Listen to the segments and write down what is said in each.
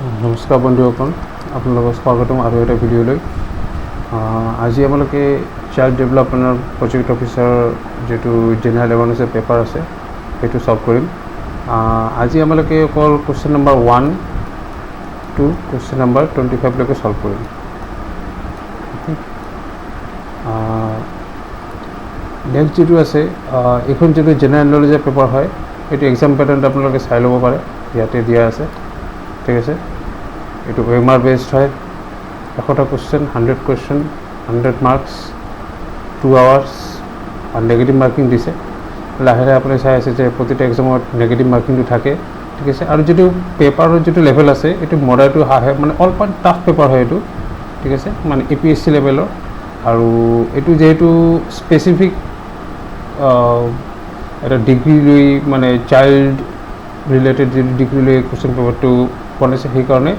নমস্কাৰ বন্ধুসকল, আপোনালোকক স্বাগতম আৰু এটা ভিডিঅ'লৈ। আজি আপোনালোকে চাইল্ড ডেভেলপমেণ্টৰ প্ৰজেক্ট অফিচাৰ যিটো জেনেৰেল এৱাৰনেছৰ পেপাৰ আছে সেইটো সলভ কৰিম। আজি আপোনালোকে অকল question number 1 to question number 25লৈকে সলভ কৰিম। নেক্সট যিটো আছে এইখন যিটো জেনেৰেল নলেজৰ পেপাৰ হয় এইটো এক্সাম পেটাৰ্ণটো আপোনালোকে চাই ল'ব পাৰে, ইয়াতে দিয়া আছে। ঠিক আছে, এইটো OMR বেছড হয়। 100টা কুৱেশ্যন, 100 কুৱেশ্যন, 100 মাৰ্কছ, 2 আৱাৰ্ছ আৰু নেগেটিভ মাৰ্কিং দিছে। লাহে লাহে আপুনি চাই আছে যে প্ৰতিটা এক্সামত নেগেটিভ মাৰ্কিংটো থাকে। ঠিক আছে, আৰু যিটো পেপাৰৰ যিটো লেভেল আছে এইটো মডাৰেট হাই, মানে অলপমান টাফ পেপাৰ হয় এইটো। ঠিক আছে, মানে APSC লেভেলৰ। আৰু এইটো যিহেতু স্পেচিফিক এটা ডিগ্ৰী লৈ, মানে চাইল্ড ৰিলেটেড যিটো ডিগ্ৰী লৈ কুৱেশ্যন পেপাৰটো বনাইছে সেইকাৰণে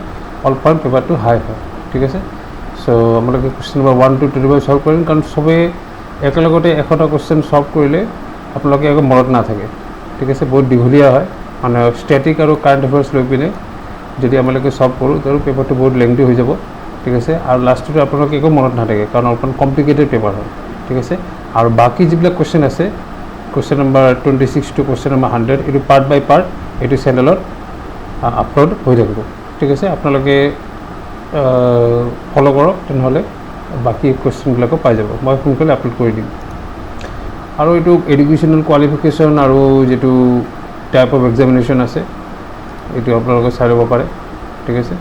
অলপমান পেপাৰটো হাই হয়। ঠিক আছে, চ' আপোনালোকে কুৱেশ্যন নম্বৰ 1 to 25 সলভ কৰিম, কাৰণ চবেই একেলগতে 100টা কুৱেশ্যন সলভ কৰিলে আপোনালোকে একো মনত নাথাকে। ঠিক আছে, বহুত দীঘলীয়া হয়, মানে ষ্টেটিক আৰু কাৰেণ্ট এফেয়াৰ্ছ লৈ পিনে যদি আপোনালোকে সলভ কৰোঁ তেতিয়াহ'লে পেপাৰটো বহুত লেংথি হৈ যাব। ঠিক আছে, আৰু লাষ্টটো আপোনালোকে একো মনত নাথাকে কাৰণ অলপমান কমপ্লিকেটেড পেপাৰ হয়। ঠিক আছে, আৰু বাকী যিবিলাক কুৱেশ্যন আছে question number 26 to question number 100 এইটো পাৰ্ট বাই পাৰ্ট এইটো চেনেলত আপলোড হৈ থাকিব। ঠিক আছে, আপোনালোকে ফ'ল' কৰক, তেনেহ'লে বাকী কুৱেশ্যনবিলাকো পাই যাব, মই সোনকালে আপলোড কৰি দিম। আৰু এইটো এডুকেশ্যনেল কোৱালিফিকেশ্যন আৰু যিটো টাইপ অফ এক্সামিনেশ্যন আছে এইটো আপোনালোকে চাই ল'ব পাৰে। ঠিক আছে,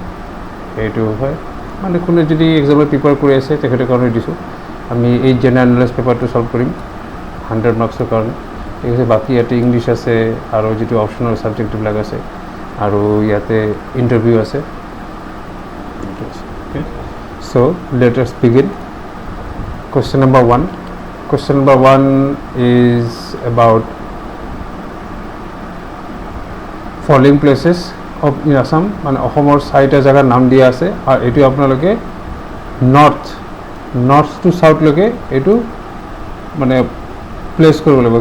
এইটো হয় মানে কোনে যদি এক্সামত প্ৰিপেয়াৰ কৰি আছে তেখেতৰ কাৰণে দিছোঁ। আমি এই জেনেৰেল নলেজ পেপাৰটো সলভ কৰিম 100 মাৰ্কছৰ কাৰণে। ঠিক আছে, বাকী ইয়াতে ইংলিছ আছে আৰু যিটো অপশ্যনেল ছাবজেক্টবিলাক আছে আৰু ইয়াতে ইণ্টাৰভিউ আছে। So' let us begin. Question number 1। Question number 1 is about following places of in Assam, মানে অসমৰ 4টা জেগাৰ নাম দিয়া আছে আৰু এইটো আপোনালোকে নৰ্থ টু চাউথলৈকে এইটো মানে প্লেচ কৰিব লাগিব,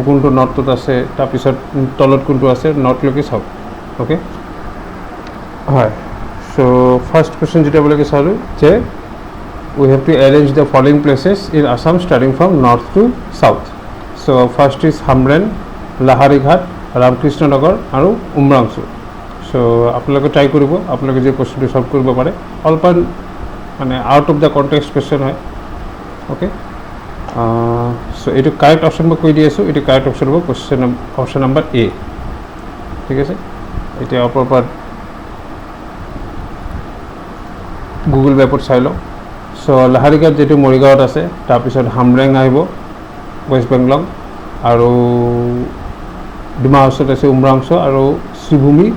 কোনটো নৰ্থত আছে, তাৰপিছত তলত কোনটো আছে, নৰ্থলৈকে চাওক। অ'কে, হয়। চ' ফাৰ্ষ্ট কুৱেশ্যন যেতিয়া আপোনালোকে চালোঁ যে we have to arrange the following places in Assam starting from north to south. So' first is Hamren, Laharighat, Ramkrishna Nagar আৰু উমৰাংচু। চ' আপোনালোকে ট্ৰাই কৰিব, আপোনালোকে যে কুৱেশ্যনটো সলভ কৰিব পাৰে। অলপমান মানে out of the context question হয়। অ'কে, চ' এইটো কাৰেক্ট অপশ্যন মই কৈ দি আছোঁ, এইটো কাৰেক্ট অপশ্যন হ'ব অপশ্যন নম্বৰ A। ঠিক আছে, এতিয়া ওপৰৰ পৰা গুগল মেপত চাই লওঁ। চ' লাহাৰীঘাট যিটো মৰিগাঁৱত আছে, তাৰপিছত হামৰেং আহিব ৱেষ্ট বেংগল, আৰু ডিমা হাউচত আছে উমৰাংচু, আৰু শ্ৰীভূমি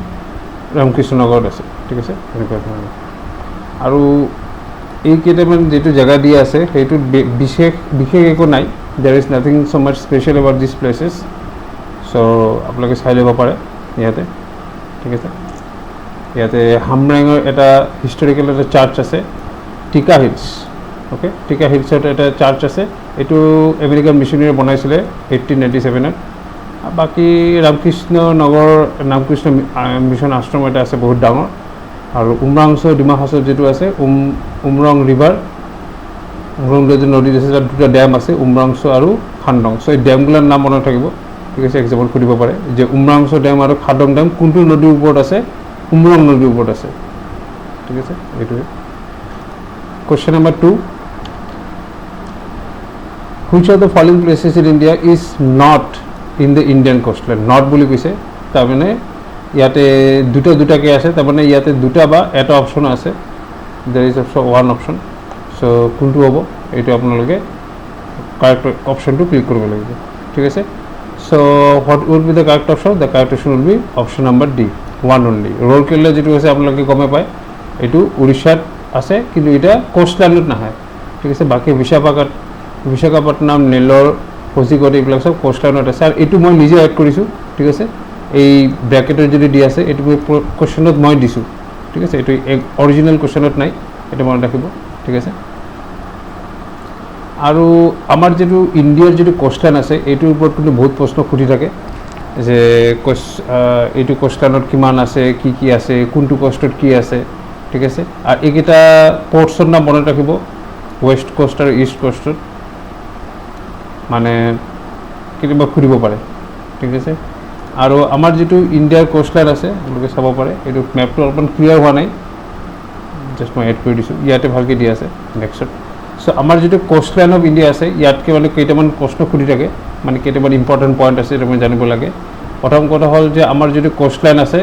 ৰামকৃষ্ণ নগৰত আছে। ঠিক আছে, এনেকুৱা ধৰণৰ। আৰু এইকেইটামান যিটো জেগা দিয়া আছে সেইটোত বিশেষ একো নাই, there is nothing so' much special about this places. So' আপোনালোকে চাই ল'ব পাৰে ইয়াতে। ঠিক আছে, ইয়াতে হামৰেঙৰ এটা হিষ্টৰিকেল এটা চাৰ্চ আছে, টিকা হিলছ। অ'কে, টিকা হিলছত এটা চাৰ্চ আছে, এইটো আমেৰিকান মিছনেৰী বনাইছিলে 1897ত। বাকী ৰামকৃষ্ণ নগৰ ৰামকৃষ্ণ মিছন আশ্ৰম এটা আছে বহুত ডাঙৰ। আৰু উমৰাংচু ডিমা হাউচত যিটো আছে উমৰং ৰিভাৰ, উমৰং নদী আছে, তাত 2টা ডেম আছে, উমৰাংচু আৰু খান্দং। চ' এই ডেমবিলাৰ নাম মনত থাকিব। ঠিক আছে, এক্সাম্পল সুধিব পাৰে যে উমৰাংচু ডেম আৰু খান্দং ডেম কোনটো নদীৰ ওপৰত আছে, উমৰং নদীৰ ওপৰত আছে। ঠিক আছে, এইটোৱে। Question number 2, which of the following places in India is not in the Indian coastline. Not বুলি কৈছে, তাৰমানে ইয়াতে দুটাকৈ আছে, তাৰমানে ইয়াতে 2টা বা এটা অপশ্যন আছে, দেৰ ইজ ওৱান অপশ্যন। চ' কোনটো হ'ব এইটো আপোনালোকে কাৰেক্ট অপশ্যনটো ক্লিক কৰিব লাগিব। ঠিক আছে, so' what will be the correct option? The correct option will be option number D, 1 only. Rourkela যিটো আছে আপোনালোকে গমে পায়, এইটো উৰিষ্যাত আছে, কিন্তু এতিয়া কোষ্টলাইনত নাহে। ঠিক আছে, বাকী বিশাখাপট্টনম, নেল্লৰ, কোঝিকোড এইবিলাক চব কোষ্টলাইনত আছে। আৰু এইটো মই নিজে এড কৰিছোঁ। ঠিক আছে, এই ব্ৰেকেটৰ যদি দি আছে এইটো মই কুৱেশ্যনত মই দিছোঁ। ঠিক আছে, এইটো অৰিজিনেল কুৱেশ্যনত নাই, এইটো মনত ৰাখিব। ঠিক আছে, আৰু আমাৰ যিটো ইণ্ডিয়াৰ যিটো কোষ্টলাইন আছে এইটোৰ ওপৰত কিন্তু বহুত প্ৰশ্ন সুধি থাকে। যে এইটো কোষ্টলাইনত কিমান আছে, কি আছে, কোনটো কোষ্টত কি আছে, ঠিক আছে। আৰু এইকেইটা পোৰ্টছৰ নাম মনত ৰাখিব, ৱেষ্ট কোষ্ট আৰু ইষ্ট কোষ্টত, মানে কেতিয়াবা সুধিব পাৰে, ঠিক আছে। আৰু আমাৰ যিটো ইণ্ডিয়াৰ কোষ্টলাইন আছে আপোনালোকে চাব পাৰে, এইটো মেপটো অলপমান ক্লিয়াৰ হোৱা নাই, জাষ্ট মই এড কৰি দিছোঁ, ইয়াতে ভালকৈ দিয়া আছে নেক্সট। চ' আমাৰ যিটো কোষ্টলাইন অফ ইণ্ডিয়া আছে, ইয়াতকৈ মানে কেইটামান প্ৰশ্ন সুধি থাকে, মানে কেইটামান ইম্পৰ্টেণ্ট পইণ্ট আছে, সেইটো মই জানিব লাগে। প্ৰথম কথা হ'ল যে আমাৰ যিটো কোষ্টলাইন আছে,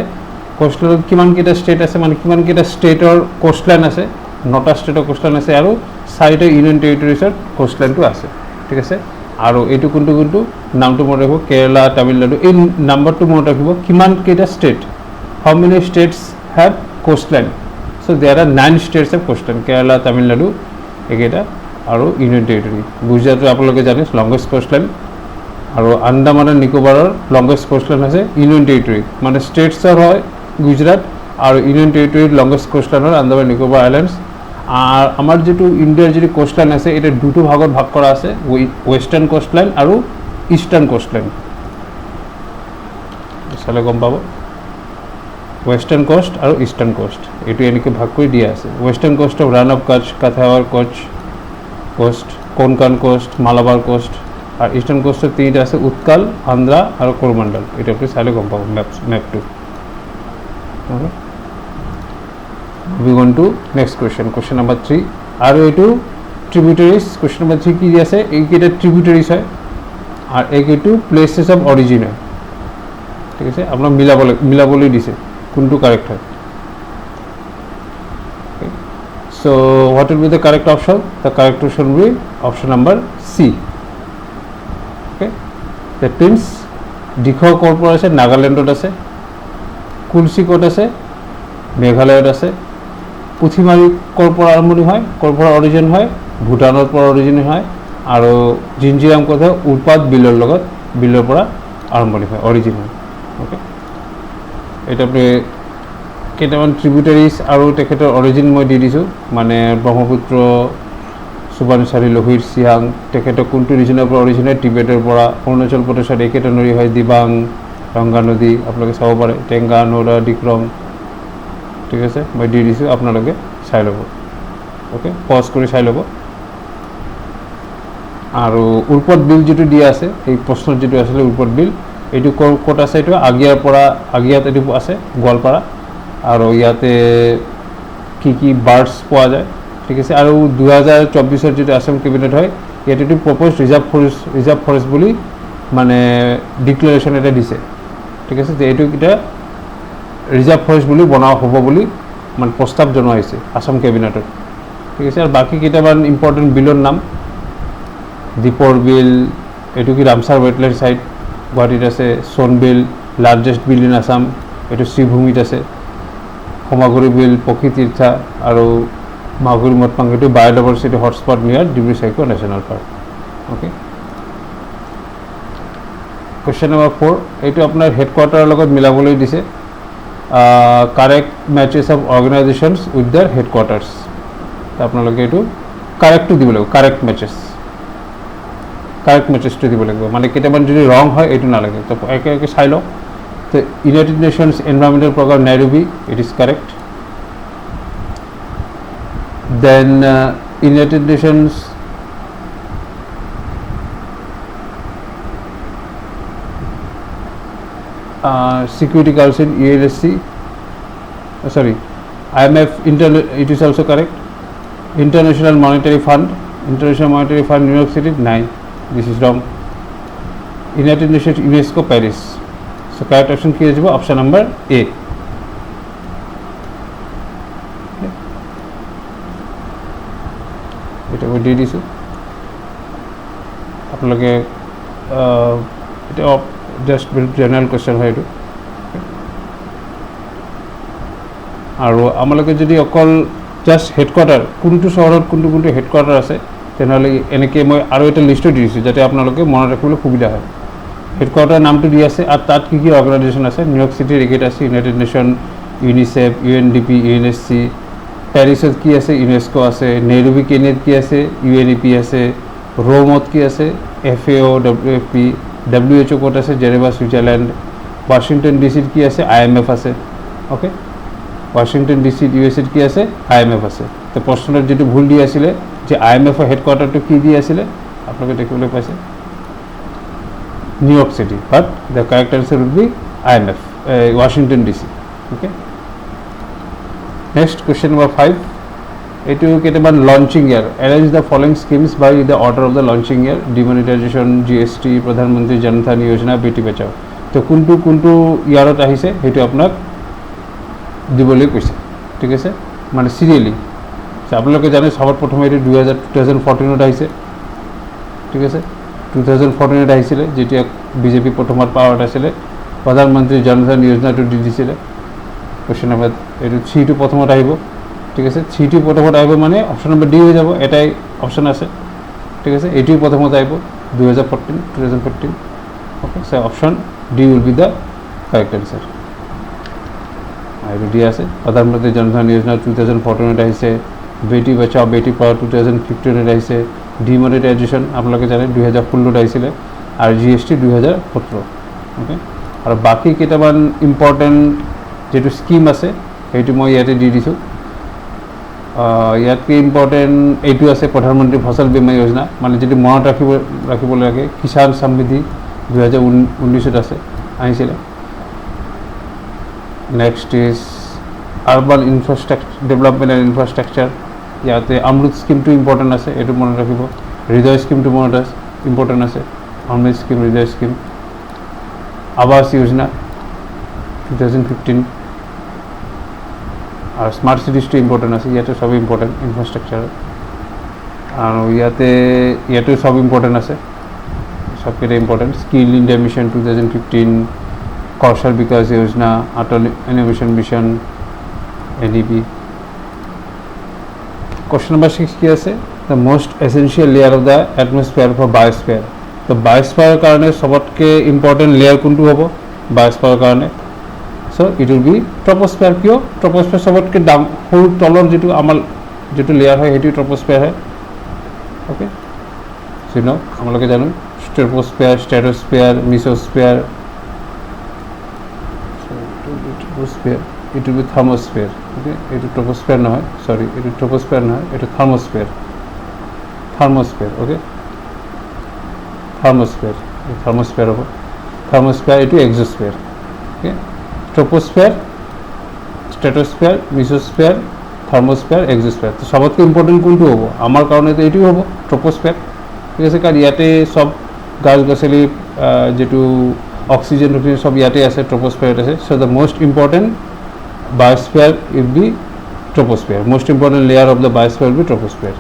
কোষ্টলাইনত কিমানকেইটা ষ্টেট আছে, মানে কিমানকেইটা ষ্টেটৰ কোষ্টলাইন আছে, 9টা ষ্টেটৰ কোষ্টলাইন আছে আৰু 4টা ইউনিয়ন টেৰিটৰিজৰ কোষ্টলাইনটো আছে, ঠিক আছে। আৰু এইটো কোনটো নামটো মনত ৰাখিব, কেৰালা, তামিলনাডু, এই নাম্বাৰটো মনত ৰাখিব, কিমানকেইটা state, how many states have coastline. So' there are 9 states have coastline, Kerala, Tamil Nadu এইকেইটা আৰু ইউনিয়ন টেৰিটৰি। গুজৰাটৰ আপোনালোকে জানে লংগেষ্ট কোষ্টলাইন, আৰু আন্দামান এণ্ড নিকোবাৰৰ লংগেষ্ট কোষ্টলাইন আছে ইউনিয়ন টেৰিটৰি, মানে ষ্টেটছৰ হয় গুজৰাট আৰু ইউনিয়ন টেৰিটৰিৰ লংগেষ্ট কোষ্টলাইন হয় আন্দামান নিকোবাৰ আইলেণ্ডছ। আর আমার যেটো ইন্ডিয়ার যেটো কোস্টলাইন আছে এটা দুটো ভাগত ভাগ করা আছে, ওয়েস্টার্ন কোস্টলাইন আর ইস্টার্ন কোস্টলাইন। চালে গম পাব ওয়েস্টার্ন কোস্ট আর ইস্টার্ন কোস্ট এইটো এনেকৈ ভাগ কৰি দিয়া আছে। Western coast of Rann of Kutch, Kathiawar coast, Konkan coast, Malabar coast, আর ইস্টার্ন কোস্টের তিনটা আছে, উৎকাল, আন্ধ্রা আর করমণ্ডল। এটা আপনি চাইলে গম পাব ম্যাপটো। We go on to next question, question number 3. আর এইটো ট্রিবিউটারিজ, question number 3 কি আছে, এইকেইটা ট্রিবিউটারিজ হয় আর এইকেইটো প্লেসেস অফ অরিজিন হয়, ঠিক আছে। আপনার মিলাবলৈ দিছে কোনটো কারেক্ট হয়। So what will be the correct option? The correct option will be option number C. Okay, that means Dikhow ক'ৰ পৰা আছে, নাগালেণ্ডত আছে, কুলচি ক'ত আছে, মেঘালয়ত আছে, পুথিমাৰী ক'ৰ পৰা আৰম্ভণি হয়, ক'ৰ পৰা অৰিজিন হয়, ভূটানৰ পৰা অৰিজিন হয়, আৰু জিঞ্জিৰাম ক'ত হয়, উৎপাত বিলৰ পৰা আৰম্ভণি হয়, অৰিজিন হয়। অ'কে, এটা আপুনি কেইটামান ট্ৰিবিউটাৰিজ আৰু তেখেতৰ অৰিজিন মই দি দিছোঁ, মানে ব্ৰহ্মপুত্ৰ, সুবানচাৰী, লোহিত, চিয়াং, তেখেতৰ কোনটো ৰিজনৰ পৰা অৰিজিন হয়, টিবেটৰ পৰা, অৰুণাচল প্ৰদেশত এইকেইটা নদী হয়, দিবাং, গংগা নদী আপোনালোকে চাব পাৰে, টেংগা, নৌৰা, ডিক্ৰং, ঠিক আছে, মই দি দিছোঁ, আপোনালোকে চাই ল'ব। অ'কে, পজ কৰি চাই ল'ব। আৰু উৰ্পদ বিল যিটো দিয়া আছে, এই প্ৰশ্নত যিটো আছিলে উৰ্পদ বিল, এইটো ক'ত আছে, এইটো আগিয়াত এইটো আছে, গোৱালপাৰা। আৰু ইয়াতে কি বাৰ্ডছ পোৱা যায়, ঠিক আছে। আৰু 2024 যিটো আছাম কেবিনেট হয়, ইয়াত এইটো প্ৰপ'জ ৰিজাৰ্ভ ফৰেষ্ট বুলি মানে ডিক্লেৰেশ্যন এটা দিছে, ঠিক আছে, যে এইটো এতিয়া ৰিজাৰ্ভ ফৰেষ্ট বুলি বনোৱা হ'ব বুলি মানে প্ৰস্তাৱ জনোৱা হৈছে আছাম কেবিনেটত, ঠিক আছে। আৰু বাকী কেইটামান ইম্পৰ্টেণ্ট বিলৰ নাম, দীপৰ বিল, এইটো কি ৰামচাৰ ৱেটলেণ্ড চাইট গুৱাহাটীত আছে, সোণবিল, লাৰ্জেষ্ট বিল ইন আছাম, এইটো শ্ৰীভূমিত আছে, সোমাগুৰি বিল, পক্ষীতীৰ্থা আৰু মাগুৰি মটমাং, এইটো biodiversity hotspot near Dibru Saikhowa national park. Okay, question number 4, এইটো আপোনাৰ হেডকোৱাৰ্টাৰৰ লগত মিলাবলৈ দিছে, correct matches of organisations with their headquarters. আপোনালোকে এইটো কাৰেক্টটো দিব লাগিব, কাৰেক্ট মেচেছটো দিব লাগিব, মানে কেইটামান যদি ৰং হয় এইটো নালাগে। তো একে চাই লওক। তো United Nations Environmental Programme Nairobi, it is correct. Then United Nations Security Council, UNSC, sorry, IMF, it is also correct. International Monetary Fund, New York City, 9, this is wrong. United Nations, UNESCO, Paris. So correct option কি হয়ে option number A. এটা মই দি দিছোঁ, আপোনালোকে এটা just general question হয় এইটো। আৰু আমালোকে যদি অকল জাষ্ট হেডকোৱাৰ্টাৰ, কোনটো চহৰত কোনটো হেডকোৱাৰ্টাৰ আছে, তেনেহ'লে এনেকৈ মই আৰু এটা লিষ্টটো দি দিছোঁ যাতে আপোনালোকে মনত ৰাখিবলৈ সুবিধা হয়। হেডকোৱাৰ্টাৰ নামটো দি আছে আৰু তাত কি অৰ্গেনাইজেশ্যন আছে, নিউয়ৰ্ক চিটিৰ এইকেইটা আছে, United nation, UNICEF, UNDP, UNSC, পেৰিছত কি আছে, ইউনেস্কো আছে, নেইৰোবি কেনিয়াত কি আছে, UNEP আছে, ৰোমত কি আছে, FAO, WFP, WHO ক'ত আছে জেনেভা ছুইজাৰলেণ্ড ৱাশ্বিংটন ডিচিত কি আছে IMF আছে ওকে ৱাশ্বিংটন ডিচিত USA কি আছে IMF আছে তো প্ৰশ্নত যেটো ভুল দি আছিলে যে IMF হেডকোৱাৰ্টাৰটো কি দি আছিলে আপোনালোকে দেখিবলৈ পাইছে New York city but the correct answer will be IMF Washington DC okay next question number 5 etu ketaban launching year arrange the following schemes by the order of the launching year demonetization GST pradhan mantri jan dhan yojana beti bachao to kuntu yearot ahise hetu apnak dibole koise ঠিক আছে মানে serially আপনালোকে জানেন সবার প্রথমে এটি 2014 আহিছে ঠিক আছে 2014 আহিছিলে যেটা বিজেপি প্রথমবার পাওয়ার আসলে প্রধানমন্ত্রী জনধন যোজনাটো দি দিছিলে কোশ্চেন নাম্বার এটো 3 টু প্রথমত আহিব ঠিক আছে 3 টু প্রথমত আহিব মানে অপশন নাম্বার ডি হয়ে যাব এটাই অপশন আছে ঠিক আছে এটি প্রথমত আহিব 2014 okay so option D will be the correct answer ID আছে প্রধানমন্ত্রী জনধন যোজনা 2014 আহিছে বেটি বাঁচাও বেটি পঢ়াও 2015 আহিছে ডিমনিটাইজেশন আপোনালোকে জানে 2016 আহিছিলে আর GST 2017 ওকে আর বাকি কেইটামান ইম্পর্টেন্ট যেটো স্কিম আছে সেইটো মই ইয়াতে দি দিছো ইয়াত কি ইম্পর্টেন্ট এইটো আছে প্রধানমন্ত্রী ফসল বীমা যোজনা মানে যেটো মনত রাখিব লাগে কিষাণ সমৃদ্ধি 2019 আছে আহিছিলে next is urban infrastructure development and infrastructure ইয়াতে অমৃত স্কিমটো ইম্পর্টেন্ট আছে এটো মনত রাখিব হৃদয় স্কিমটো মনত আছে ইম্পর্টেন্ট আছে অমৃত স্কিম হৃদয় স্কিম आवास योजना 2015 और स्मार्ट सिटीज तो इम्पोर्टेंट আছে ইয়াতে সব ইম্পর্টেন্ট ইনফ্রাস্ট্রাকচার আর ইয়াতে সব ইম্পর্টেন্ট আছে সবকিছু important skill India mission 2015 Kaushal Vikas Yojana Atal innovation mission ADB question number 6 কি আছে the most essential layer of the atmosphere for biosphere তো বায়োস্ফিয়ার কারণে সবতকে ইম্পর্টেন্ট লেয়ার কোনটো হ'ব বায়োস্ফিয়ার কারণে so it will be troposphere কিয় ট্রপোস্ফিয়ার সবতকে সৰু তলৰ যেটো আমাৰ যেটো লেয়ার হয় হেতু ট্রপোস্ফিয়ার হয় ওকে সো আমালোকে জানো troposphere stratosphere mesosphere troposphere it will be thermosphere okay এটো ট্রপোস্ফিয়ার নহয় সরি এটো ট্রপোস্ফিয়ার নহয় এটো থার্মোস্ফিয়ার ওকে থার্মোস্ফিয়ার হবে থার্মোস্ফিয়ার এটো exosphere okay troposphere stratosphere mesosphere thermosphere exosphere তো সবতকে ইম্পর্টেন্ট কোনটো হ'ব আমার কারণে তো এটাই হ'ব ট্রপোস্ফিয়ার ঠিক আছে কারণ ইয়াতে সব গাছ গাছলি যেটো অক্সিজেন সব ইয়াতে আছে ট্রপোস্ফিয়ার আছে so the most important biosphere will be troposphere most important layer of the biosphere will be troposphere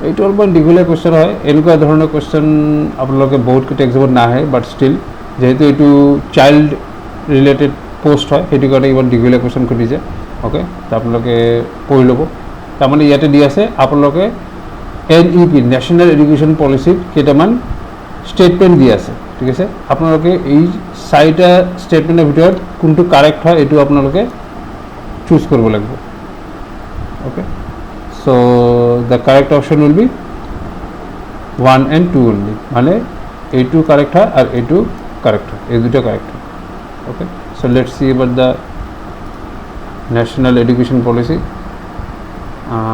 এইটো অলপমান দীঘলীয়া কুৱেশ্যন হয় এনেকুৱা ধৰণৰ কুৱেশ্যন আপোনালোকে বহুত কেইটা এক্সামত নাহে বাট ষ্টিল যেহেতু এইটো চাইল্ড ৰিলেটেড পোষ্ট হয় সেইটো কাৰণে ইমান দীঘলীয়া কুৱেশ্যন সুধিছে ওকে তো আপোনালোকে পঢ়ি ল'ব তাৰমানে ইয়াতে দি আছে আপোনালোকে NEP নেশ্যনেল এডুকেশ্যন পলিচিৰ কেইটামান ষ্টেটমেণ্ট দি আছে ঠিক আছে আপোনালোকে এই 4টা ষ্টেটমেণ্টৰ ভিতৰত কোনটো কাৰেক্ট হয় এইটো আপোনালোকে চুজ কৰিব লাগিব okay so the correct option will be 1 and 2 only মানে A2 correct হয় আর A2 correct হয় এই দুটো correct হয় okay so let's see about the national education policy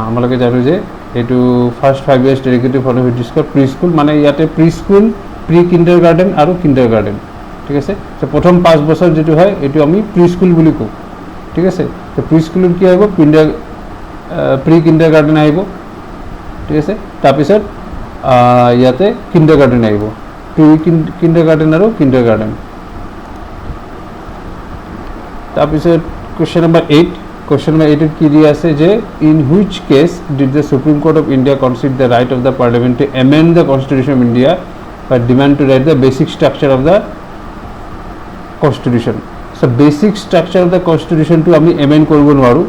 আমালোকে জানো যে এইটো first 5 years dedicated for pre school মানে ইয়াতে প্রি স্কুল প্রি কিন্ডারগার্টেন আৰু কিন্ডারগার্টেন ঠিক আছে তো প্রথম 5 বছর যেটো হয় এটো আমি প্রি স্কুল বুলি কও ঠিক আছে তো প্রি স্কুলত কি হ'ব প্রি কিন্ডারগার্টেন আহিব ঠিক আছে তাৰপিছত ইয়াতে কিন্ডাৰগাৰ্টেন আহিব প্ৰি কিন্ডাৰগাৰ্টেন আৰু কিন্ডাৰগাৰ্টেন তাৰপিছত কোশ্চেন নাম্বার 8 কোশ্চেন নাম্বার 8 কি দিয়া আছে যে in which case did the Supreme Court of India consider the right of the parliament to amend the constitution of India by demand to write the basic structure of the constitution so basic structure of the constitution to আমি amend কৰিব নোৱাৰো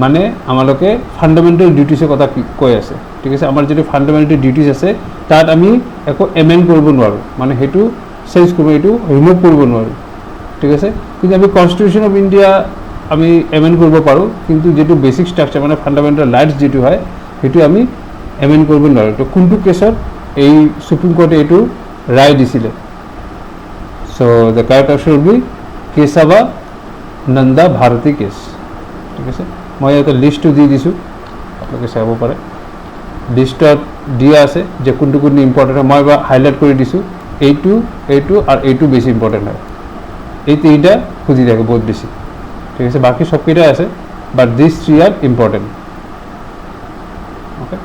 মানে আমালোকে fundamental ডিউটিছৰ কথা কৈ আছে ঠিক আছে আমাৰ যেটো ফান্ডামেন্টাল ডিউটিছ আছে তাত আমি একো এমেন্ড কৰিব নোৱাৰো মানে হেতু চেঞ্জ কৰিব এটো ৰিমুভ কৰিব নোৱাৰো ঠিক আছে কিন্তু আমি কনস্টিটিউশন অফ ইন্ডিয়া আমি এমেন্ড কৰিব পাৰো কিন্তু যেটো বেসিক স্ট্ৰাকচাৰ মানে ফান্ডামেন্টাল ৰাইটস যেটো হয় হেতু আমি এমেন্ড কৰিব নোৱাৰো তো কোনটো কেছত এই সুপ্ৰিম কোৰ্টে এইটো ৰায় দিছিলে so the correct option will be Kesavananda Bharati case ঠিক আছে মই ইয়াতে লিষ্টটো দি দিছোঁ আপোনালোকে চাব পাৰে লিষ্টত দিয়া আছে যে কোনটো কোনটো ইম্পৰ্টেণ্ট হয় মই এবাৰ হাইলাইট কৰি দিছোঁ এইটো আৰু এইটো বেছি ইম্পৰ্টেণ্ট হয় এই তিনিটা খুজি থাকে বহুত বেছি ঠিক আছে বাকী সবকেইটা আছে বাট দিছ three R important okay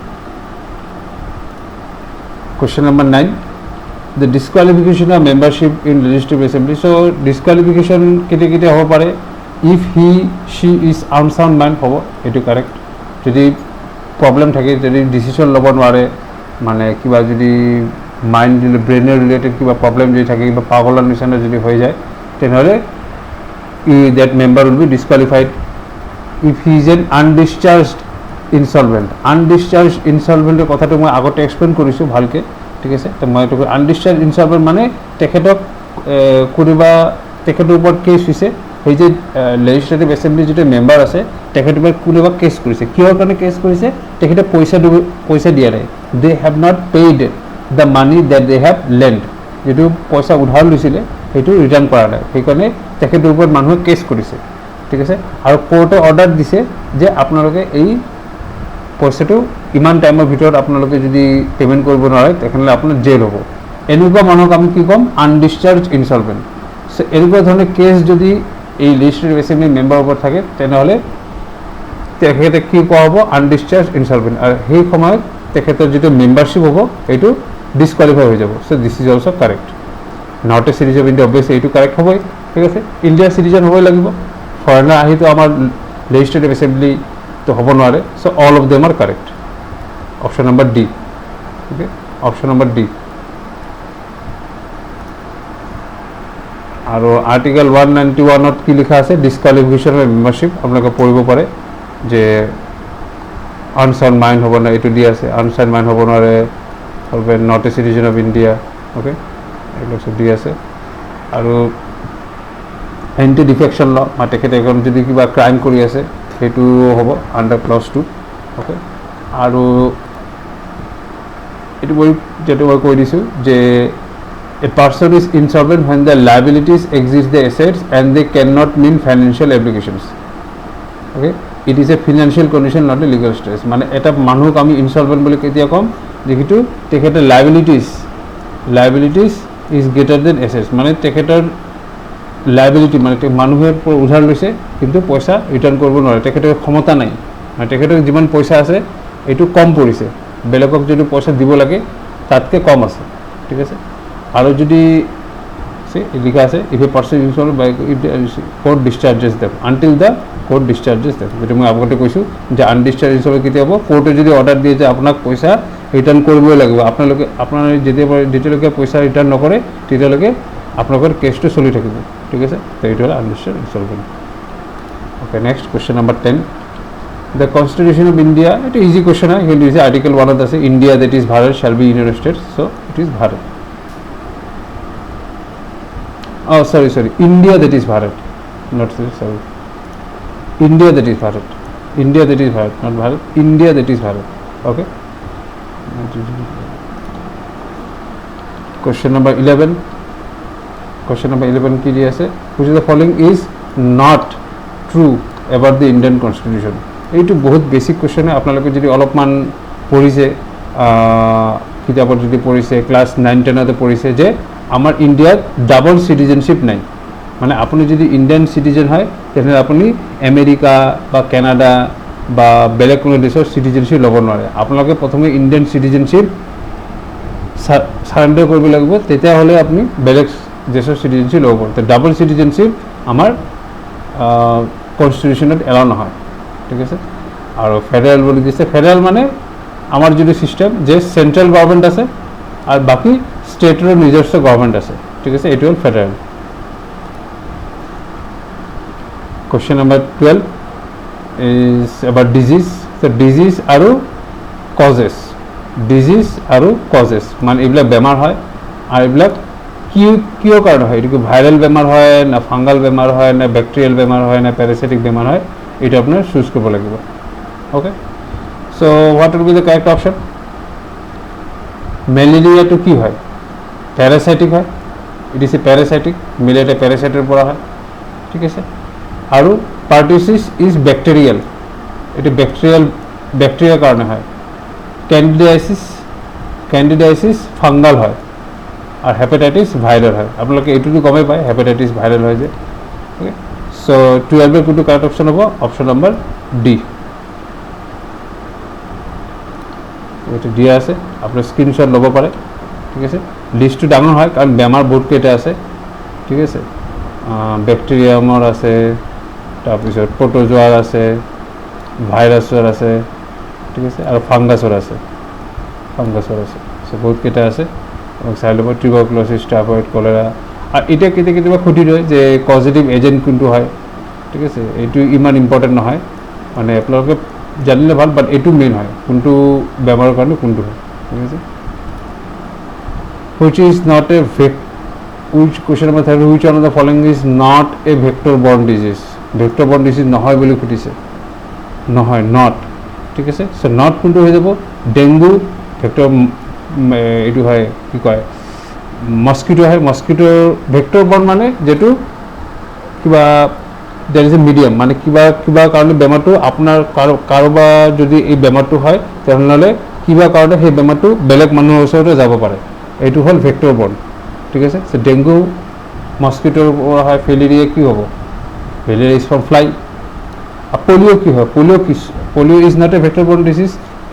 question number 9 the disqualification of membership in legislative assembly so disqualification কেতিয়া কেতিয়া হ'ব পাৰে if he she is unsound mind হ'ব এইটো কাৰেক্ট যদি প্ৰব্লেম থাকে যদি ডিসিশন ল'ব নোৱাৰে মানে কিবা যদি মাইন্ড ব্ৰেইনৰ ৰিলেটেড কিবা প্ৰব্লেম যদি থাকে কিবা পাগলৰ নিচিনা যদি হৈ যায় তেনেহ'লে that member will be disqualified if he is an undischarged ইনসলভেণ্টৰ কথাটো মই আগতে এক্সপ্লেইন কৰিছোঁ ভালকৈ ঠিক আছে তো মই এইটো আনডিসচাৰ্জ ইনসলভেণ্ট মানে তেখেতক কোনোবা তেখেতৰ ওপৰত কেছ হৈছে সেই যে লেজিসলেটিভ এছেম্বলি যিটো মেম্বাৰ আছে তেখেতৰ ওপৰত কোনোবা কেছ কৰিছে কিহৰ কাৰণে কেছ কৰিছে তেখেতে পইচা দিয়া নাই they have not paid the money that they have land যিটো পইচা উধাৰ লৈছিলে সেইটো ৰিটাৰ্ণ কৰা নাই সেইকাৰণে তেখেতৰ ওপৰত মানুহে কেছ কৰিছে ঠিক আছে আৰু কোৰ্টে অৰ্ডাৰ দিছে যে আপোনালোকে এই পইচাটো ইমান টাইমৰ ভিতৰত আপোনালোকে যদি পেমেণ্ট কৰিব নোৱাৰে তেখেতলে আপোনাৰ জেল হ'ব এনেকুৱা মানুহক আমি কি ক'ম আনডিসচাৰ্জ ইনসলভেণ্ট সো এনেকুৱা ধৰণৰ কেছ যদি এই লেজিসলেটিভ এছেম্বলি মেম্বাৰৰ ওপৰত থাকে তেনেহ'লে তেখেতে কি কোৱা হ'ব আনডিসচাৰ্জ ইনসলভেণ্ট আৰু সেই সময়ত তেখেতৰ যিটো মেম্বাৰশ্বিপ হ'ব এইটো ডিছকুৱালিফাই হৈ যাব so this is also' correct not a citizen of India obviously এইটো কাৰেক্ট হ'বই ঠিক আছে ইণ্ডিয়াৰ চিটিজেন হ'বই লাগিব ফৰেনাৰ আহিতো আমাৰ লেজিসলেটিভ এছেম্বলি তো হ'ব নোৱাৰে so all of them R correct option number D okay option number D আৰু আৰ্টিকেল 191ত কি লিখা আছে ডিছকুৱালিফিকেশ্যন অফ মেম্বাৰশ্বিপ আপোনালোকে পঢ়িব পাৰে যে আনচাউণ্ড মাইণ্ড হ'ব না এইটো দি আছে আনচাউণ্ড মাইণ্ড হ'ব নোৱাৰে হবে not a citizen of India okay এইবিলাক চব দি আছে আৰু এণ্টি ডিফেকশ্যন ল বা তেখেতে এখন যদি কিবা ক্ৰাইম কৰি আছে সেইটো হ'ব আণ্ডাৰ ক্লজ 2 অ'কে আৰু এইটো মই যিহেতু মই কৈ দিছোঁ যে a person is insolvent when the liabilities exceed the assets and they cannot meet financial obligations okay it is a financial condition not a legal stress মানে এটা মানুহক আমি ইনসলভেণ্ট বুলি কেতিয়া ক'ম যিহেতু তেখেতৰ লাইবিলিটিজ ইজ গ্ৰেটাৰ দেন এছেটছ মানে তেখেতৰ লাইবিলিটি মানে মানুহে উধাৰ লৈছে কিন্তু পইচা ৰিটাৰ্ণ কৰিব নোৱাৰে তেখেতৰ ক্ষমতা নাই মানে তেখেতৰ যিমান পইচা আছে এইটো কম পৰিছে বেলেগক যদি পইচা দিব লাগে তাতকৈ কম আছে ঠিক আছে আৰু যদি লিখা আছে if a person insolvent by court discharges them until the court discharges them যেটো মই আগতে কৈছোঁ যে আনডিসচাৰ্জ ইনসলভেণ্ট কেতিয়া হ'ব কোৰ্টে যদি অৰ্ডাৰ দিয়ে যে আপোনাক পইচা ৰিটাৰ্ণ কৰিবই লাগিব আপোনাৰ যেতিয়ালৈকে পইচা ৰিটাৰ্ণ নকৰে তেতিয়ালৈকে আপোনালোকৰ কেছটো চলি থাকিব ঠিক আছে তো এইটো হ'ল undischarged insolvent okay next question number 10 the constitution of India এইটো ইজি কুৱেশ্যন হয় কিন্তু দিছে আৰ্টিকেল 1ত আছে India that is Bharat shall be united states so' it is Bharat sorry India that is Bharat not sorry India that is Bharat not Bharat India that is Bharat okay question number 11 কি দিয়ে আছে which of the following is not true about the Indian constitution এইটো বহুত basic question হয় আপোনালোকে যদি অলপমান পঢ়িছে কিতাপত যদি পঢ়িছে ক্লাছ 9-10তে পঢ়িছে যে আমাৰ ইণ্ডিয়াত ডাবল সিটিজেনশিপ নাই মানে আপুনি যদি ইণ্ডিয়ান সিটিজেন হয় তেনে আপুনি আমেৰিকা বা কানাডা বা বেলেগ কোনো দেশৰ সিটিজেনশিপ ল'ব নোৱাৰে আপোনালোকে প্ৰথমে ইণ্ডিয়ান সিটিজেনশিপ সাৰেণ্ডাৰ কৰিব লাগিব তেতিয়াহ'লে আপুনি বেলেগ দেশৰ সিটিজেনশিপ ল'ব পাৰিব তো ডাবল সিটিজেনশিপ আমাৰ কনষ্টিটিউশ্যনত এলাউ নহয় ঠিক আছে আৰু ফেডাৰেল বুলি দিছে ফেডাৰেল মানে আমাৰ যিটো চিষ্টেম যে চেণ্ট্ৰেল গভৰ্ণমেণ্ট আছে আৰু বাকী ষ্টেটৰ নিজস্ব গভৰ্ণমেণ্ট আছে ঠিক আছে এইটো হ'ল federal question number 12 is about disease তো ডিজিজ আৰু কজেছ মানে এইবিলাক বেমাৰ হয় আৰু এইবিলাক কিয় কাৰণে হয় এইটো ভাইৰেল বেমাৰ হয় না ফাংগাল বেমাৰ হয় না বেক্টেৰিয়েল বেমাৰ হয় না পেৰাচাইটিক বেমাৰ হয় এইটো আপোনাৰ চুজ কৰিব লাগিব okay so' what will be the correct option মেলেৰিয়াটো কি হয়? প্যাৰাসাইটিক হয়, it is a parasitic, malaria প্যাৰাসাইটেৰ পৰা হয়, ঠিক আছে। আৰু পাৰ্টিউচিছ ইজ বেক্টেৰিয়েল, এইটো বেক্টেৰিয়াৰ কাৰণে হয়। কেণ্ডিডাইচিছ ফাংগাল হয়, আৰু হেপাটাইটিছ ভাইৰেল হয়। আপোনালোকে এইটোতো গমেই পায় হেপাটাইটিছ ভাইৰেল হয় যে, অ'কে। চ' 12 কোনটো কাৰেক্ট অপশ্যন হ'ব? Option number D. এইটো দিয়া আছে, আপোনাৰ স্ক্ৰীনশ্বট ল'ব পাৰে, ঠিক আছে। লিষ্টটো ডাঙৰ হয় কাৰণ বেমাৰ বহুত কেইটা আছে, ঠিক আছে। বেক্টেৰিয়ামৰ আছে, তাৰপিছত প্ৰট'জোৱাৰ আছে, ভাইৰাছৰ আছে, ঠিক আছে, আৰু ফাংগাছৰ আছে, চ' বহুত কেইটা আছে, চাই ল'ব। টিউবাৰকুলোচিছ, টাইফয়েড, কলেৰা। আৰু এতিয়া কেতিয়াবা সুধি লয় যে কজেটিভ এজেণ্ট কোনটো হয়, ঠিক আছে। এইটো ইমান ইম্পৰ্টেণ্ট নহয়, মানে আপোনালোকে জানিলে ভাল, বাট এইটো মেইন হয় কোনটো বেমাৰৰ কাৰণে কোনটো হয়, ঠিক আছে। Which is not A which question number 30, which one of the following is not a vector borne disease? Vector borne disease নহয় বুলি সুধিছে, নহয়, নট, ঠিক আছে। চ' নট কোনটো হৈ যাব? ডেংগু ভেক্টৰ, এইটো হয় কি কয়, মস্কিটো হয়। মস্কিটোৰ ভেক্টৰ বৰ্ণ মানে যিটো কিবা দেৰ ইজ এ মিডিয়াম, মানে কিবা কাৰণে বেমাৰটো আপোনাৰ কাৰোবাৰ যদি এই বেমাৰটো হয় তেনেহ'লে কিবা কাৰণে সেই বেমাৰটো বেলেগ মানুহৰ ওচৰতে যাব পাৰে, এইটো হ'ল ভেক্টৰ বৰ্ণ, ঠিক আছে। চ' ডেংগু মস্কিটোৰ পৰা হয়। ফেলেৰিয়া কি হ'ব? ফেলেৰিয়া ইজ ফ্ৰম ফ্লাই। পলিঅ' কি হয়? Polio' is not a vector borne disease.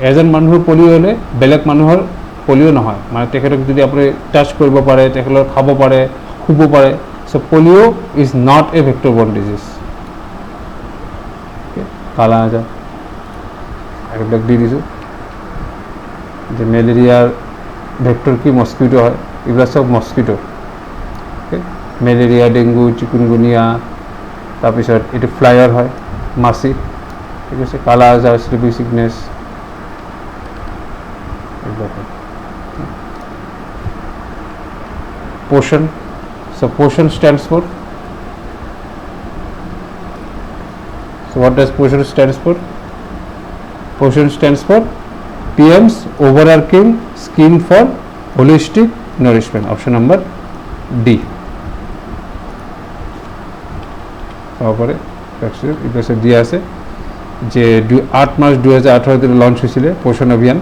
এজন মানুহৰ পলিঅ' হ'লে বেলেগ মানুহৰ পলিঅ' নহয়, মানে তেখেতক যদি আপুনি টাচ কৰিব পাৰে, তেখেতক খাব পাৰে, শুব পাৰে। So' polio' is not a vector borne disease. Kala azar এইবিলাক দি দিছোঁ যে মেলেৰিয়াৰ ভেক্টৰ কি? মস্কিটো হয়, এইবিলাক চব মস্কিটো, মেলেৰিয়া, ডেংগু, চিকুনগুনিয়া, তাৰপিছত এইটো ফ্লাইৰ হয়, মাছি, ঠিক আছে। কালা আজাৰ, স্লিপিং চিকনেছ, এইবিলাক হয়। পোষণ, চ' পোষণ stands for, so what does পোষণ stands for? পোষণ stands for PM's overarching scheme for holistic nourishment, option number D. তারপরে ভ্যাকসিন দিয়া আছে যে 8 মার্চ 2018 লঞ্চ হয়েছিল পোষণ অভিযান,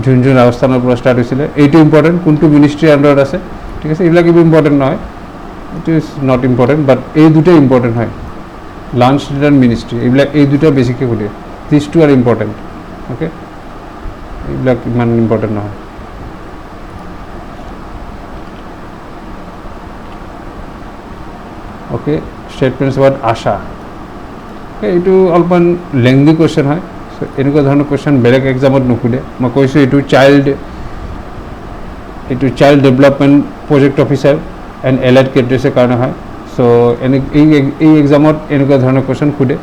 ঝুনঝুন রাজস্থানের পৰা স্টাৰ্ট হয়েছিল। এইটো ইম্পৰ্টেন্ট, কোনটো মিনিস্ট্ৰি আন্ডাৰত আছে, ঠিক আছে। এইবিলাক ইম্পর্টেন্ট নহয়, ইট ইজ নট ইম্পর্টেন্ট, বাট এই দুটাই ইম্পর্টেন্ট হয়। লাঞ্চ রিটার্ন মিনিস্ট্রি, এইবিলাক এই দুটা বেছিকৈ সুধে, দিছ টু আর ইম্পর্টেন্ট, ওকে। এইবিলাক ইমান ইম্পর্টেন্ট নহয়। ওকে, স্টেটমেন্টস অ্যাবাউট আশা, এইটো অলপমান লেংদি কুৱেশ্যন হয়। চ' এনেকুৱা ধৰণৰ কুৱেশ্যন বেলেগ এক্সামত নুসুধে। মই কৈছোঁ এইটো child development project officer and allied কেডাৰ্ছৰ কাৰণে হয়। চ' এই এক্সামত এনেকুৱা ধৰণৰ কুৱেশ্যন সোধে,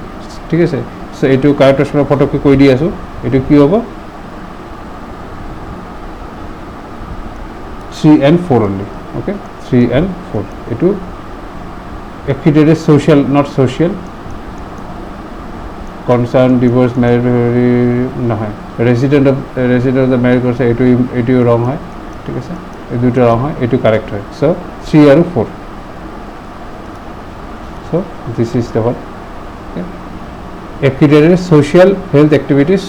ঠিক আছে। চ' এইটো কাৰেক্ট অপশ্যন ফটককৈ কৈ দি আছোঁ, এইটো কি হ'ব? 3 and 4 অনলি, ওকে, 3 and 4। এইটো affidavit social, not social, concern, divorce, married নহয়, resident of the married person, এইটো ৰং হয়, ঠিক আছে। এই দুটো ৰং হয়, এইটো কাৰেক্ট হয়। চ' 3 আৰু 4, so' this is the one। Affidavit social health activities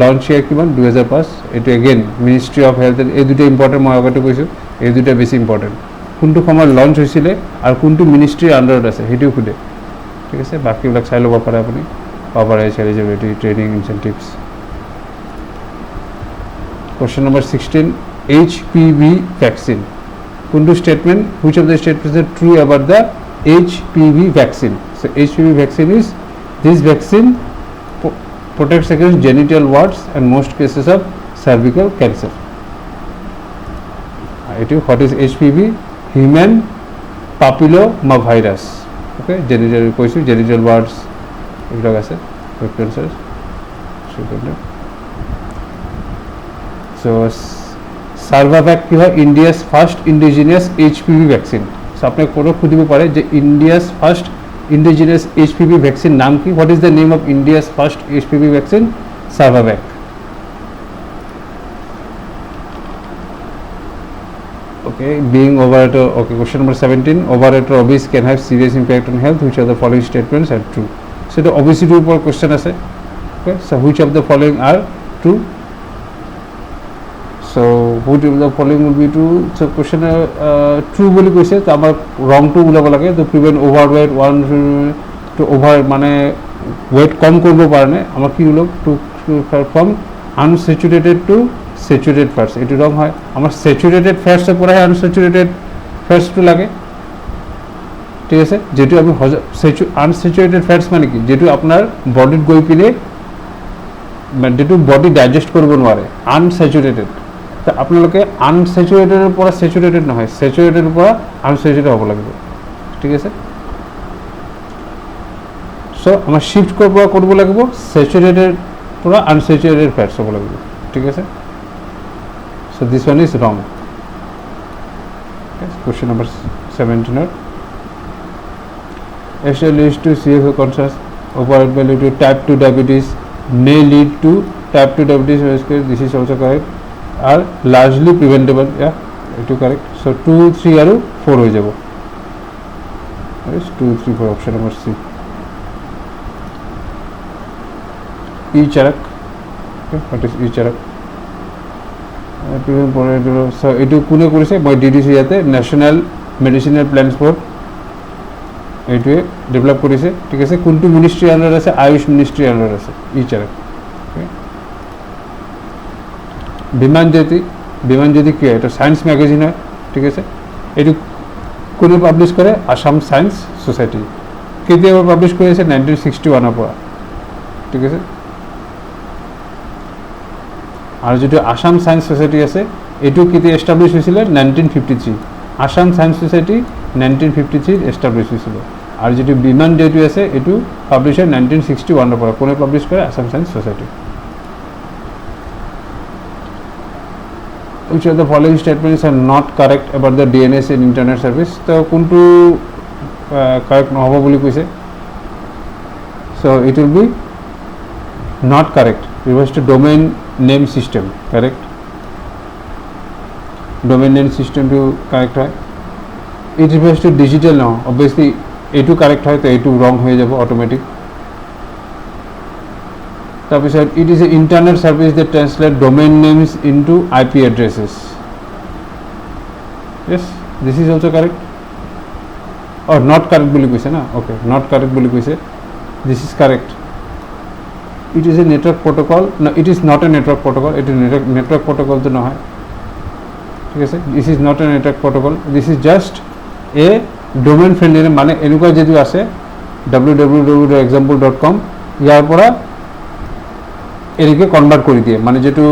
launch ইয়াৰ কিমান? 2005। এইটো এগেইন মিনিষ্ট্ৰি অফ হেল্থ, এই দুটা ইম্পৰ্টেণ্ট, মই আগতে কৈছোঁ এই দুটা বেছি ইম্পৰ্টেণ্ট। কোনটো সময়ত লঞ্চ হৈছিলে আৰু কোনটো মিনিষ্ট্ৰিৰ আণ্ডাৰত আছে সেইটোও সোধে, ঠিক আছে। বাকীবিলাক চাই ল'ব পাৰে আপুনি, পাব পাৰে eligibility, training, incentives. Question number 16, HPV vaccine, কোনটো statement? Which of the statements is true about the HPV vaccine? So' HPV vaccine is this vaccine protects against genital warts and most cases of cervical cancer. What is HPV? Human papillomavirus, okay, genital warts, এইবিলাক আছে, cancer. So Sarvavac কি হয়? India's first indigenous HPV vaccine. So আপনি কোনো খুঁজিব পাৰে যে India's first indigenous HPV vaccine নাম কি? What is the name of India's first HPV vaccine? Sarvavac. Okay, being overeater. Okay, question number 17. Overeater obese can have serious impact on health. Which of the following statements are true? So the obesity উপর question আছে. Okay, so which of the following are true? So which of the following will be true? So question true বলি কৈছে তো আমাৰ wrong to ওলাব লাগে to prevent overweight one to over মানে weight কম কৰিব পাৰে আমাৰ কি হলো to from unsaturated to saturated fats এটো রং হয় আমার saturated fats এর পরে unsaturated fats তো লাগে ঠিক আছে যেটো আমি unsaturated fats মানে কি যেটো আপনার বডিত গৈ পিনে মানে যেটো বডি ডাইজেস্ট কৰিব নোৱাৰে unsaturated তো আপোনালোকে unsaturated এৰ পৰা saturated নহয় saturated এৰ পৰা unsaturated হ'ব লাগিব ঠিক আছে সো আমাৰ শিফট কৰিব লাগিব saturated পৰা unsaturated fats হ'ব লাগিব ঠিক আছে so this one is wrong okay, question number 17 actually leads to CFO conscious overweight may lead to type 2 diabetes may lead to type 2 diabetes this is also correct are largely preventable yeah it is correct so 2 3 আৰু 4 হৈ যাব yes 2 3 4 option number C e-charak okay what is e-charak so এটো কোনে কৰিছে মই DDC ইয়াতে national medicinal plans for এটো develop কৰিছে ঠিক আছে কোনটো মিনিস্ট্রি আন্ডার আছে আয়ুষ মিনিস্ট্রি আন্ডার আছে e-charak বিমান জ্যোতি কি এটা সায়েন্স ম্যাগাজিন হয় ঠিক আছে এটো কোনে পাবলিশ করে আসাম সায়েন্স সোসাইটি কেতিয়াবা পাবলিশ কৰিছে 1961 এৰ পৰা ঠিক আছে আর যেটো আসাম সায়েন্স সোসাইটি আছে এটো কিতে এস্টাবলিশ হয়েছিল 1953 আসাম সায়েন্স সোসাইটি 1953 এস্টাবলিশ হয়েছিল আর যেটো বিমান যেটো আছে এটো পাবলিশ হয় 1961 এর পর কোনে পাবলিশ করে Assam science society which of the following statements are not correct about the DNS in internet service তো কোনটো correct নহব বলি কৈছে so it will be not correct refers to domain name system correct domain name system to correct হয় it refers to digital now obviously এটো correct হয় তো এটো wrong হয়ে যাব automatic তাৰপিছত it is an internet service that translate domain names into IP addresses yes this is also correct or not correct বুলি কৈছে না okay not correct বুলি কৈছে this is correct it is a network protocol no it is not a network protocol it is network protocol to নহয় ঠিক আছে this is not a network protocol this is just a domain friendly মানে এনেকুৱা যেটো আছে www.example.com ইয়াৰ পৰা এৰিকে convert কৰি দিয়ে মানে যেটো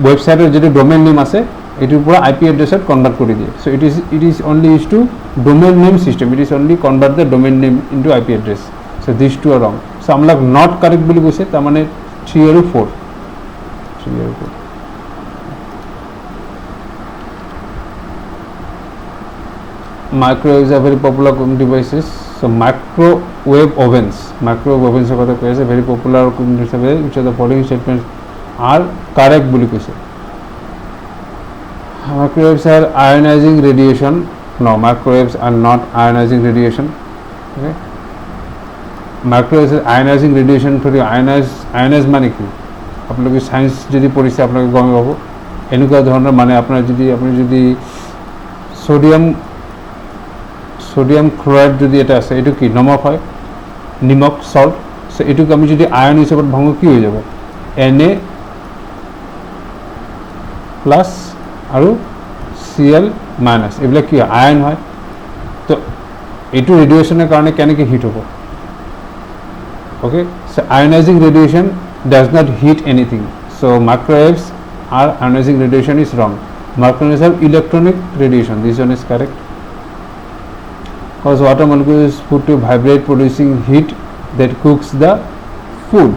ওয়েবসাইটেৰ যেটো ডোমেইন নেম আছে এটিৰ পুৰো আইপি অ্যাড্ৰেসত কনভাৰ্ট কৰি দিয়ে so it is only used to domain name system it is only convert the domain name into IP address so these two are wrong so আমরা not correct বলি কৈছে তার মানে 3 আৰু 4 microwaves are very popular cooking devices so microwave ovens এর কথা কইছে very popular cooking devices which are the following statements are correct বলি কৈছে microwaves are ionizing radiation no microwaves are not ionizing radiation okay microwaves are ionizing radiation for ionize মানে কি আপোনালোকে science যদি পঢ়িছে আপোনালোকে গম পাব এনেকুৱা ধৰণৰ মানে আপনি যদি সোডিয়াম ক্লোরাইড যদি এটা আছে এটো কি নমক হয় নিমক সল্ট সো এটো আমি যদি আয়ন হিসাবে ভাঙো কি হয়ে যাব Na প্লাস আৰু Cl মাইনাস এগুলা কি আয়ন হয় তো এটো রেডিয়েশনের কারণে কেনকে হিট হবে okay so ionizing radiation does not heat anything so microwaves are ionizing radiation is wrong microwaves have electronic radiation this one is correct cause water molecule is put to vibrate producing heat that cooks the food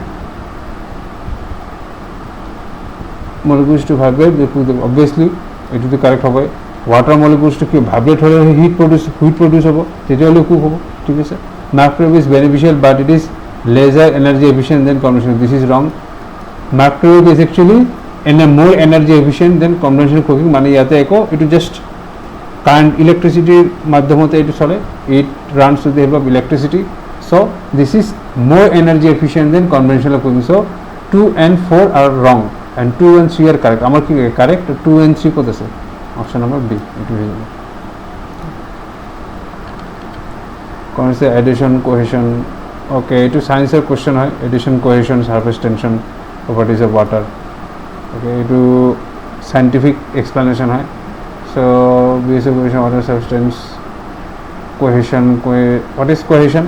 molecules to vibrate they cook the obviously it is the correct hobe water molecules to vibrate hole heat produce hobo tete hole cook hobo ঠিক আছে microwave is beneficial but it is lesser energy efficient than conventional this is wrong microwave is actually in a more energy efficient than conventional cooking মানে ইয়াতে একো it is just current ইলেকট্রিসিটির মাধ্যমতে এটি চলে, it runs with the help of electricity, so this is more energy efficient than conventional cooking. So 2 and 4 are wrong and 2 and 3 are correct. আমার কি correct 2 and 3 কত আছে? অপশন নাম্বার বি, এটু হয়ে যাবে। কোন আছে এডিশন কোহেশন? ওকে, এটু সায়েন্সের কোশ্চেন হয়, adhesion cohesion surface tension properties of water. Okay, এটু সায়েন্টিফিক এক্সপ্লেনেশন হয়। So BSc cohesion water substance cohesion, what is cohesion?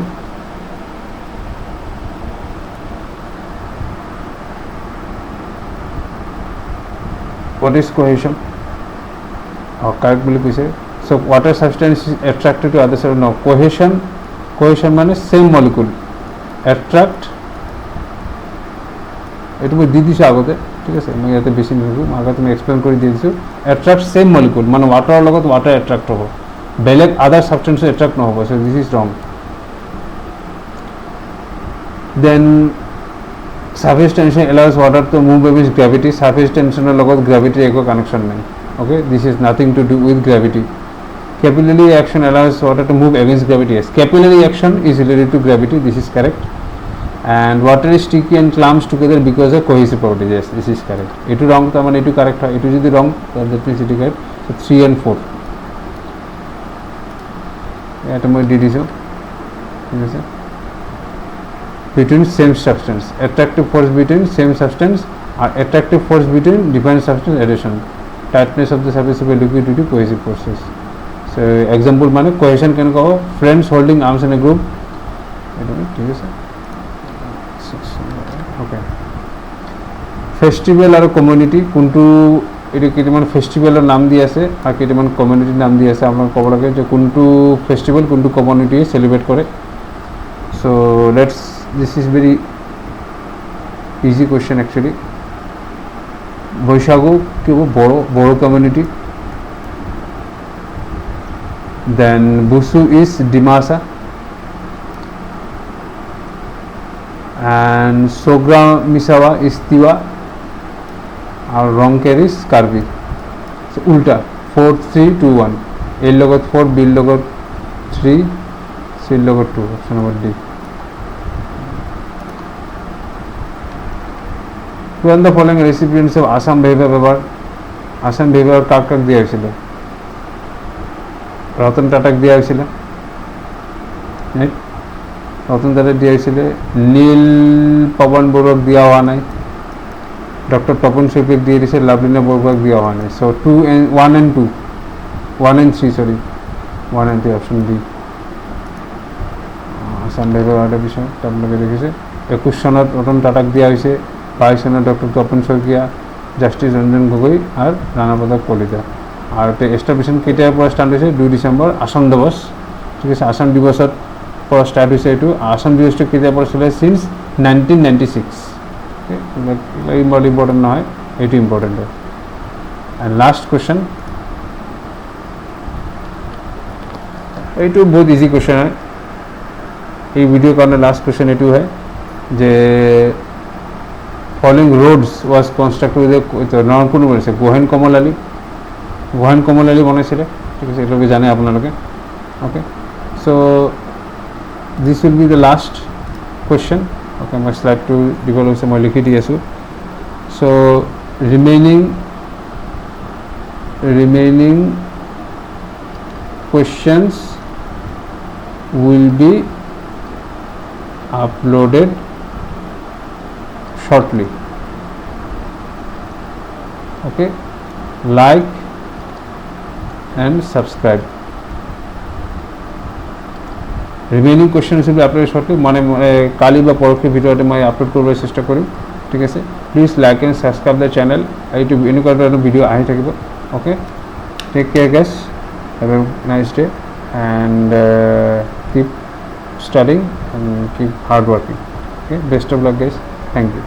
What is cohesion? Correct বলে কইছে। So water substance is attracted to other substance. No, cohesion মানে same molecule attract, এটা মই দি দিছো আগতে, ঠিক আছে, মই ইয়াতে বেছি নিদিও, আগতে তুমি এক্সপ্লেইন কৰি দি দিছো। attract same molecule মানে water লগত water attract হ'ব, বেলেগ other substance attract নহ'ব। So this is wrong. Then surface tension allows water to move with gravity. Surface tension logot gravity eko connection nahi. Okay, this is nothing to do with gravity. Capillary action allows water to move against gravity. Yes, capillary action is related to gravity. This is correct. And water is sticky and clumps together because of cohesive properties. Yes, this is correct. Etu wrong to amane etu correct hoy. Etu jodi wrong then that means it is correct. So 3 and 4. Eta moi di diso. ঠিক আছে, between same substance, attractive force between same substance or attractive force between different substance addition, tightness of the surface of a liquid due to cohesive forces. So example মানে cohesion কেন কও? Friends holding arms in a group, ঠিক আছে। Okay, festival আৰু community কোনটো, এটা কেইটামান ফেষ্টিভেলৰ নাম দি আছে আৰু কেইটামান কমিউনিটিৰ নাম দি আছে। আপোনাক ক'ব লাগে যে কোনটো ফেষ্টিভেল কোনটো কমিউনিটিয়ে চেলিব্ৰেট কৰে। So this is very easy question actually. Bwisagu কি Bodo community. Then Busu is Dimasa and Sogra Misawa is Tiwa and Ronker is Karbi. So ulta 4 3 2 1, A logot 4, B logot 3, C logot 2, option number D. Who are the following recipients of Assam Bhaiba Award? Assam Bhaiba Award কাক কাক দেওয়া হয়েছিল? রতন টাটাক দেওয়া হয়েছিল, রতন টাটাক দেওয়া হয়েছিল, নীল পবন বড়ুয়াক দেওয়া হওয়া নাই, ডক্টর তপন শৈফিক দিয়ে দিয়েছে, লাভলিনা বড়ুয়াক দেওয়া হওয়া নাই। So 1 and 2, 1 and 3 sorry 1 and 3 option D. Assam ভাইবা অ্যাওয়ার্ডের বিষয় আপনাকে দেখেছে। 21 সনত রতন টাটাক দেওয়া হয়েছে, 22 সনত ডক্টর তপন শইকীয়া, জাস্টিস রঞ্জন গগৈ আর রানা প্রতাপ কলিতা। আর এটা এস্টাবলিশমেন্ট কেতিয়াৰ পৰা ষ্টাৰ্ট হৈছে? 2 ডিচেম্বৰ আসাম দিৱস, ঠিক আছে। আসাম দিৱসত পৰা ষ্টাৰ্ট হৈছে এইটো। আসাম দিৱসটো কেতিয়াৰ পৰা চলে? সিন্স 1996। ইমান ইম্পৰ্টেণ্ট নহয়, এইটো ইম্পৰ্টেণ্ট হয়। এণ্ড লাষ্ট কুৱেশ্যন, এইটো বহুত ইজি কুৱেশ্যন হয় এই ভিডিঅ'ৰ কাৰণে। লাষ্ট কুৱেশ্যন এইটো হয় যে following roads was constructed with নাম কোন বনাইছে? গোহেন কমল আলী বনাইছিলে, ঠিক আছে, এইটোকে জানে আপোনালোকে। Okay, so this will be the last question. Okay, মই শ্লাইডটো দীঘল হৈছে, মই লিখি দি আছোঁ। So remaining questions will be uploaded shortly. Okay, like and subscribe. Remaining questions will be uploaded shortly. মানে কালি বা পরবর্তী ভিডিওতে মই আপলোড কৰাৰ চেষ্টা কৰিম, ঠিক আছে। Please like and subscribe the channel. এইটো এনেকুৱা ধৰণৰ ভিডিও আহি থাকিব। Okay, take care guys, have a nice day and keep studying and keep hard working. Okay, best of luck guys, thank you.